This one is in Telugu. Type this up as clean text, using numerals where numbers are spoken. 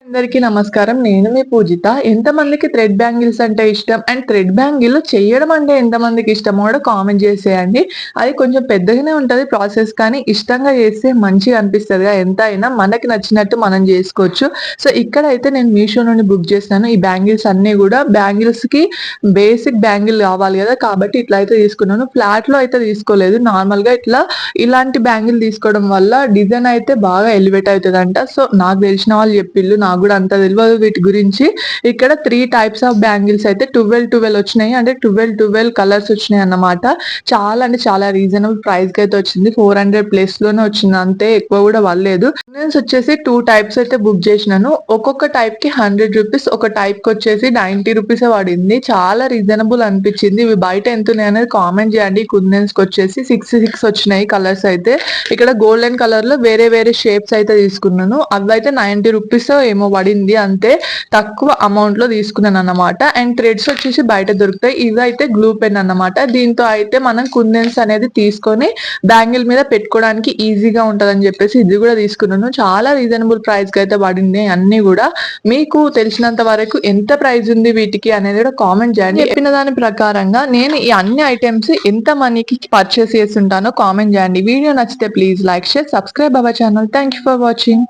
అందరికీ నమస్కారం. నేను మీ పూజిత. ఎంతమందికి థ్రెడ్ బ్యాంగిల్స్ అంటే ఇష్టం? అండ్ థ్రెడ్ బ్యాంగిల్ చేయడం అంటే ఎంతమందికి ఇష్టమో కూడా కామెంట్ చేసేయండి. అది కొంచెం పెద్దగానే ఉంటది ప్రాసెస్, కానీ ఇష్టంగా చేస్తే మంచిగా అనిపిస్తదిగా. ఎంత అయినా మనకి నచ్చినట్టు మనం చేసుకోవచ్చు. సో, ఇక్కడైతే నేను మీషో నుండి బుక్ చేసినాను. ఈ బ్యాంగిల్స్ అన్నీ కూడా బ్యాంగిల్స్‌కి బేసిక్ బ్యాంగిల్ కావాలి కదా! కాబట్టి ఇట్లా అయితే తీసుకున్నాను. ఫ్లాట్‌లో అయితే తీసుకోలేదు. నార్మల్‌గా ఇలాంటి బ్యాంగిల్ తీసుకోవడం వల్ల డిజైన్ అయితే బాగా ఎలివేట్ అయితదంట. సో, నాకు తెలిసిన వాళ్ళు చెప్పిళ్ళు. నాకు గూడా అంత తెలవదు వీటి గురించి. ఇక్కడ 3 టైప్స్ ఆఫ్ బ్యాంగిల్స్ అయితే 12, 12 వచ్చినాయి. అంటే 12, 12 కలర్స్ వచ్చినాయన్నమాట. చాలా అంటే చాలా రీజనబుల్ ప్రైస్‌కైతే వచ్చింది. 400 ప్లస్‌లోనే వచ్చింది. అంతే, ఎక్కువ గూడా పడలేదు. ఆనియన్స్ వచ్చేసి 2 టైప్స్ అయితే బుక్ చేసినాను. ఒక్కొక్క టైప్‌కి ₹100, ఒక టైప్‌కొచ్చేసి ₹90 పడింది. చాలా రీజనబుల్ అనిపించింది. ఇవి బయట ఎంతున్నాయనేది కామెంట్ చేయండి. కుందన్స్‌కొచ్చేసి 6 వచ్చినాయి కలర్స్ అయితే. ఇక్కడ గోల్డెన్ కలర్‌లో వేరే వేరే షేప్స్ అయితే తీసుకున్నాను. అవైతే ₹90 ఏమో పడింది. అంతే, తక్కువ అమౌంట్‌లో తీసుకున్నానన్నమాట. అండ్ థ్రెడ్స్ వచ్చేసి బయట దొరుకుతాయి. ఇవైతే గ్లూ పెన్ అన్నమాట. దీంతో అయితే మనం కుందన్స్ అనేది తీసుకొని బ్యాంగిల్ మీద పెట్టుకోవడానికి ఈజీగా ఉంటదని చెప్పేసి ఇది కూడా తీసుకున్నాను. చాలా రీజనబుల్ ప్రైస్‌కైతే పడింది అన్నీ గూడా. మీకు తెలిసినంత వరకు ఎంత ప్రైస్ ఉంది వీటికి అనేది కూడా కామెంట్ చేయండి. చెప్పిన దాని ప్రకారంగా నేను ఈ అన్ని ఐటెమ్స్ ఎంత మనీకి పర్చేస్ చేసుంటానో కామెంట్ చేయండి. వీడియో నచ్చితే please like, share, subscribe our channel. Thank you for watching.